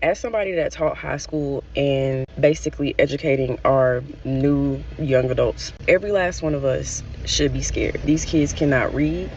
As somebody that taught high school and basically educating our new young adults, every last one of us should be scared. These kids cannot read,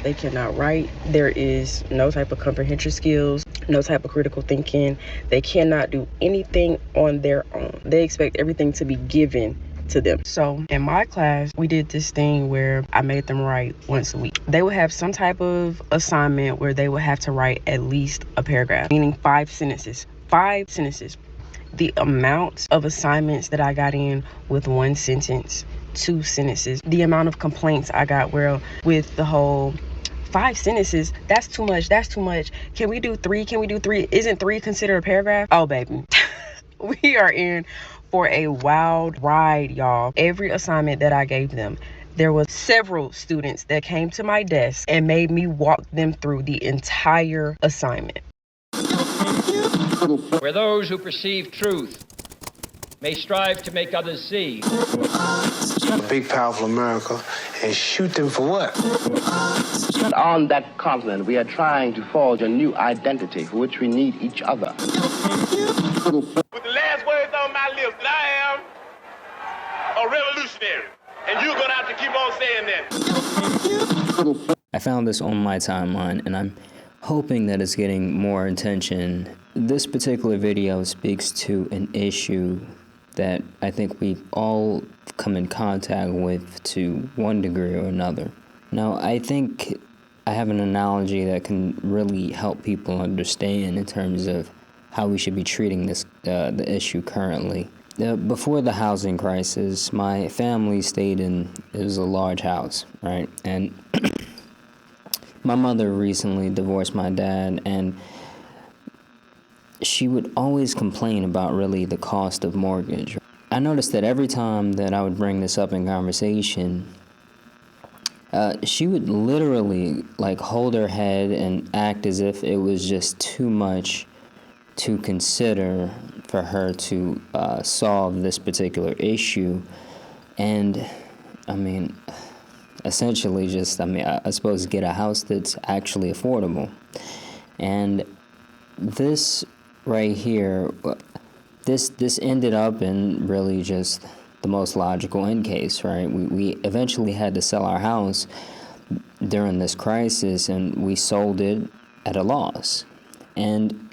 they cannot write, there is no type of comprehension skills, no type of critical thinking. They cannot do anything on their own. They expect everything to be given to them. So in my class, we did this thing where I made them write once a week. They would have some type of assignment where they would have to write at least a paragraph, meaning 5 sentences. 5 sentences. The amount of assignments that I got in with 1 sentence, 2 sentences, the amount of complaints I got where with the whole 5 sentences, that's too much, that's too much. Can we do 3? Can we do 3? Isn't 3 considered a paragraph? Oh, baby. We are in for a wild ride, y'all. Every assignment that I gave them, there was several students that came to my desk and made me walk them through the entire assignment. Where those who perceive truth may strive to make others see. A big, powerful America, and shoot them for what? On that continent, we are trying to forge a new identity for which we need each other. With the last words on my lips, that I am a revolutionary. And you're going to have to keep on saying that. I found this on my timeline, and I'm hoping that it's getting more attention. This particular video speaks to an issue that I think we all come in contact with to one degree or another. Now, I think I have an analogy that can really help people understand in terms of how we should be treating this the issue currently. Before the housing crisis, my family stayed in, it was a large house, right? And my mother recently divorced my dad, and she would always complain about really the cost of mortgage. I noticed that every time that I would bring this up in conversation, she would literally like hold her head and act as if it was just too much to consider for her to solve this particular issue. And I mean, essentially just, I suppose get a house that's actually affordable. And this right here, this ended up in really just the most logical end case, right? We eventually had to sell our house during this crisis, and we sold it at a loss. And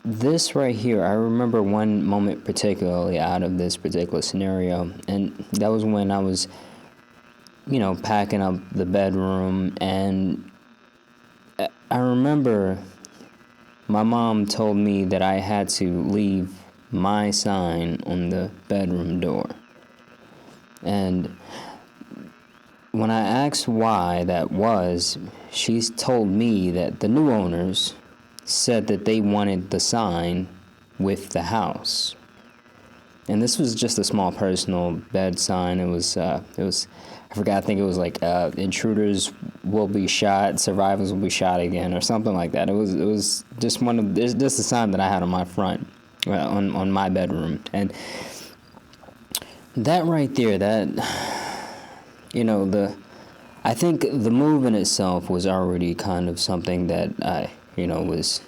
this right here, I remember one moment particularly out of this particular scenario, and that was when I was, packing up the bedroom, and I remember my mom told me that I had to leave my sign on the bedroom door. And when I asked why that was, she told me that the new owners said that they wanted the sign with the house. And this was just a small personal bed sign. It was I forgot, I think it was like intruders will be shot, survivors will be shot again, or something like that. It was just just a sign that I had on my front, on my bedroom. And that right there, I think the move in itself was already kind of something that was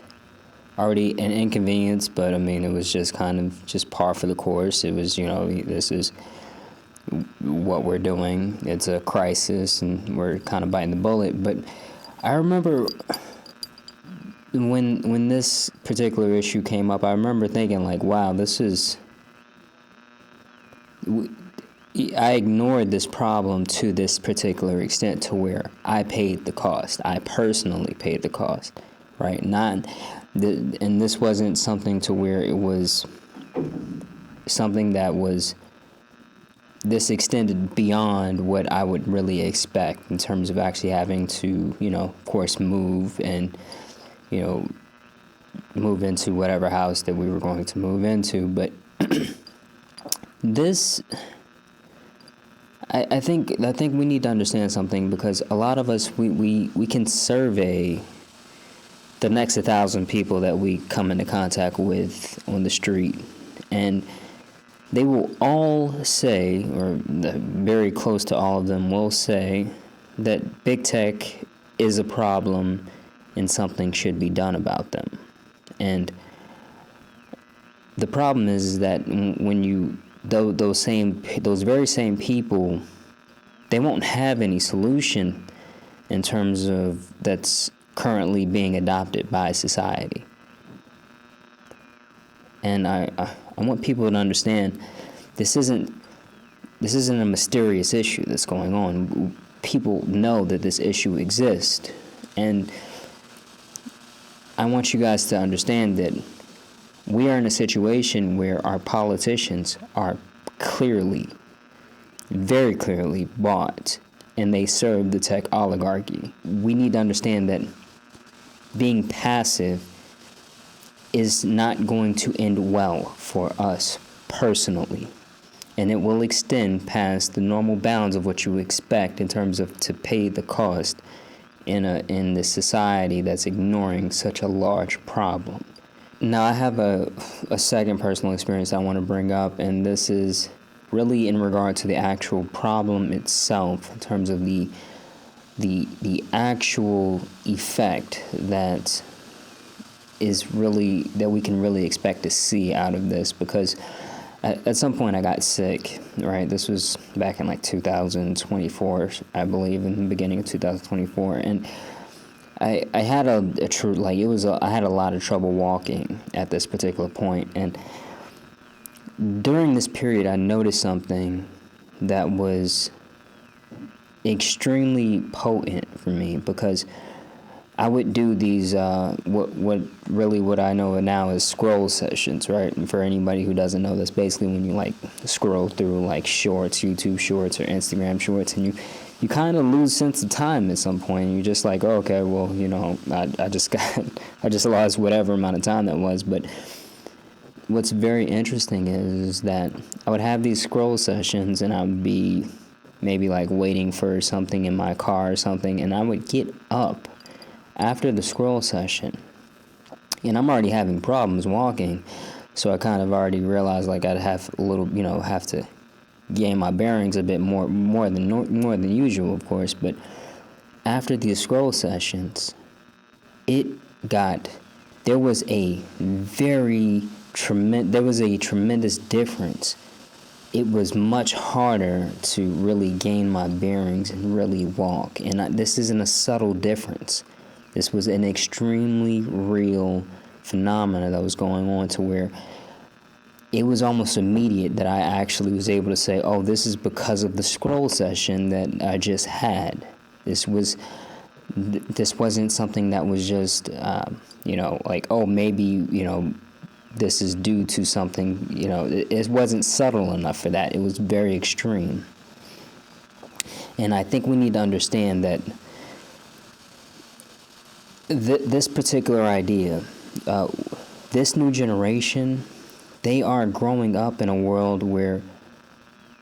already an inconvenience, but I mean, it was just kind of just par for the course. It was, this is what we're doing. It's a crisis, and we're kind of biting the bullet. But I remember when this particular issue came up, I remember thinking like, wow, I ignored this problem to this particular extent to where I paid the cost. I personally paid the cost, right? And this wasn't something to where it was something that was this extended beyond what I would really expect in terms of actually having to, of course, move and, move into whatever house that we were going to move into. But this, I think we need to understand something, because a lot of us, we can survey the next 1,000 people that we come into contact with on the street, and they will all say, or very close to all of them will say, that big tech is a problem and something should be done about them. And the problem is that when those very same people, they won't have any solution in terms of that's currently being adopted by society. And I want people to understand this isn't a mysterious issue that's going on. People know that this issue exists, and I want you guys to understand that we are in a situation where our politicians are clearly, very clearly bought, and they serve the tech oligarchy. We need to understand that being passive is not going to end well for us personally, and it will extend past the normal bounds of what you expect in terms of to pay the cost in this society that's ignoring such a large problem. Now, I have a second personal experience I want to bring up, and this is really in regard to the actual problem itself, in terms of the actual effect that we can really expect to see out of this. Because at some point I got sick, right? This was back in like 2024, I believe, in the beginning of 2024, and I had I had a lot of trouble walking at this particular point, and during this period I noticed something that was extremely potent for me, because I would do these what I know now as scroll sessions, right? And for anybody who doesn't know, that's basically when you like scroll through like shorts, YouTube shorts or Instagram shorts, and you kind of lose sense of time at some point. You're just like, oh, okay, well, I just lost whatever amount of time that was. But what's very interesting is that I would have these scroll sessions, and I would be maybe like waiting for something in my car or something, and I would get up after the scroll session, and I'm already having problems walking, so I kind of already realized like I'd have a little, have to gain my bearings a bit more than usual, of course. But after these scroll sessions, there was a tremendous difference. It was much harder to really gain my bearings and really walk, and this isn't a subtle difference. This was an extremely real phenomena that was going on, to where it was almost immediate that I actually was able to say, oh, this is because of the scroll session that I just had. This wasn't something that was just, like, oh, maybe, this is due to something, it wasn't subtle enough for that. It was very extreme. And I think we need to understand that this particular idea, this new generation, they are growing up in a world where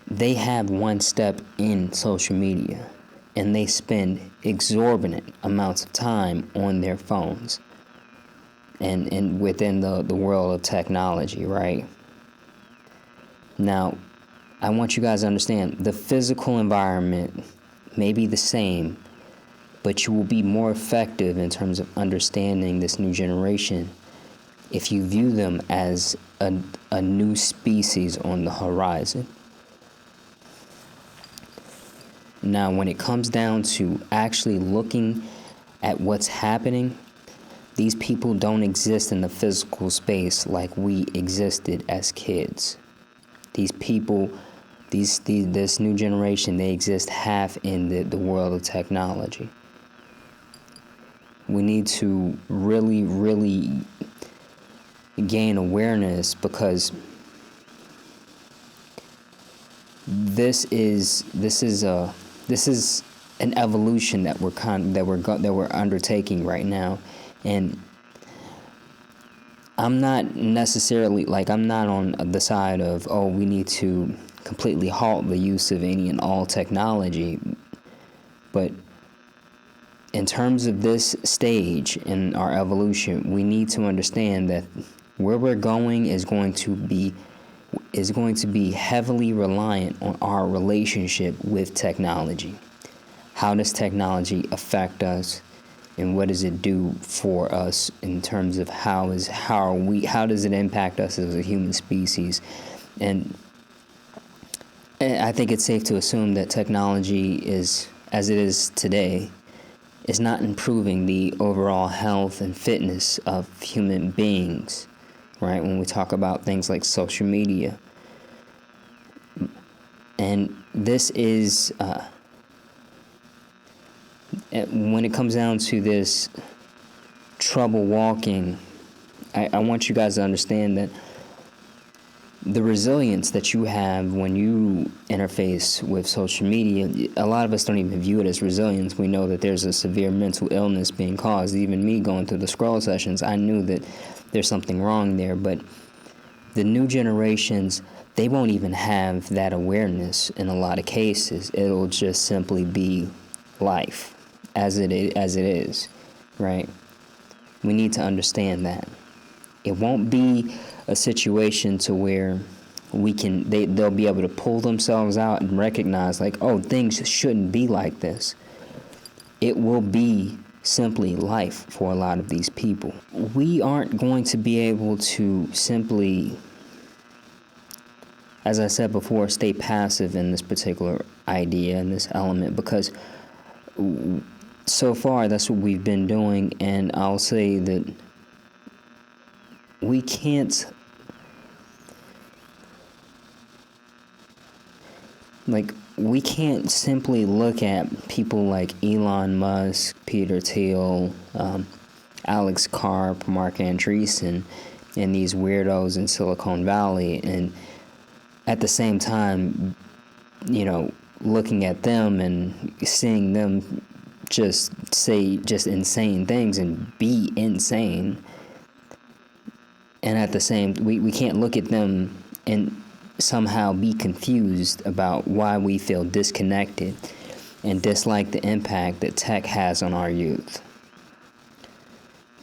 they have one step in social media, and they spend exorbitant amounts of time on their phones and within the world of technology, right? Now, I want you guys to understand, the physical environment may be the same, but you will be more effective in terms of understanding this new generation if you view them as a new species on the horizon. Now, when it comes down to actually looking at what's happening, these people don't exist in the physical space like we existed as kids. These people, this new generation, they exist half in the world of technology. We need to really, really gain awareness, because this is an evolution that we're undertaking right now. And I'm not necessarily, I'm not on the side of, oh, we need to completely halt the use of any and all technology. But in terms of this stage in our evolution, we need to understand that where we're going is going to be heavily reliant on our relationship with technology. How does technology affect us? and what does it do for us in terms of how does it impact us as a human species. And I think it's safe to assume that technology is, as it is today, is not improving the overall health and fitness of human beings, right? When we talk about things like social media. And this is, when it comes down to this trouble walking, I want you guys to understand that the resilience that you have when you interface with social media, a lot of us don't even view it as resilience. We know that there's a severe mental illness being caused. Even me going through the scroll sessions, I knew that there's something wrong there. But the new generations, they won't even have that awareness in a lot of cases. It'll just simply be life as it is, right? We need to understand that. It won't be a situation to where they'll be able to pull themselves out and recognize, like, oh, things shouldn't be like this. It will be simply life for a lot of these people. We aren't going to be able to simply, as I said before, stay passive in this particular idea and this element, because so far that's what we've been doing. And I'll say that we can't simply look at people like Elon Musk, Peter Thiel, Alex Karp, Mark Andreessen, and these weirdos in Silicon Valley, and at the same time, looking at them and seeing them just say insane things and be insane. And at the same, we can't look at them and somehow be confused about why we feel disconnected and dislike the impact that tech has on our youth.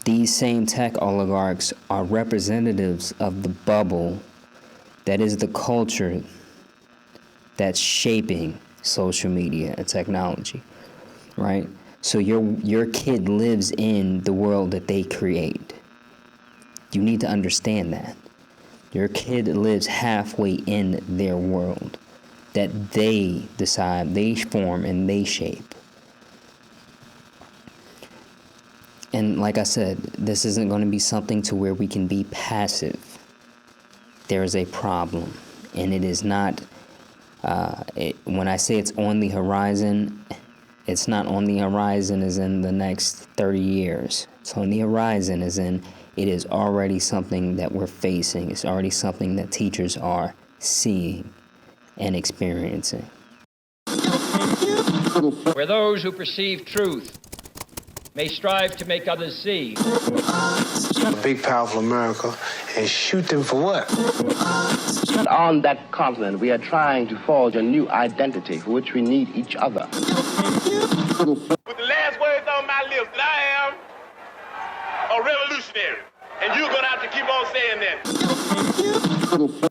These same tech oligarchs are representatives of the bubble that is the culture that's shaping social media and technology, right? So your kid lives in the world that they create. You need to understand that. Your kid lives halfway in their world that they decide, they form, and they shape. And like I said, this isn't going to be something to where we can be passive. There is a problem, and it is not, when I say it's on the horizon, it's not on the horizon as in the next 30 years. It's on the horizon as in it is already something that we're facing. It's already something that teachers are seeing and experiencing. Where those who perceive truth may strive to make others see. A big, powerful America, and shoot them for what? On that continent, we are trying to forge a new identity for which we need each other. With the last words on my lips, that I am a revolutionary. And you're going to have to keep on saying that.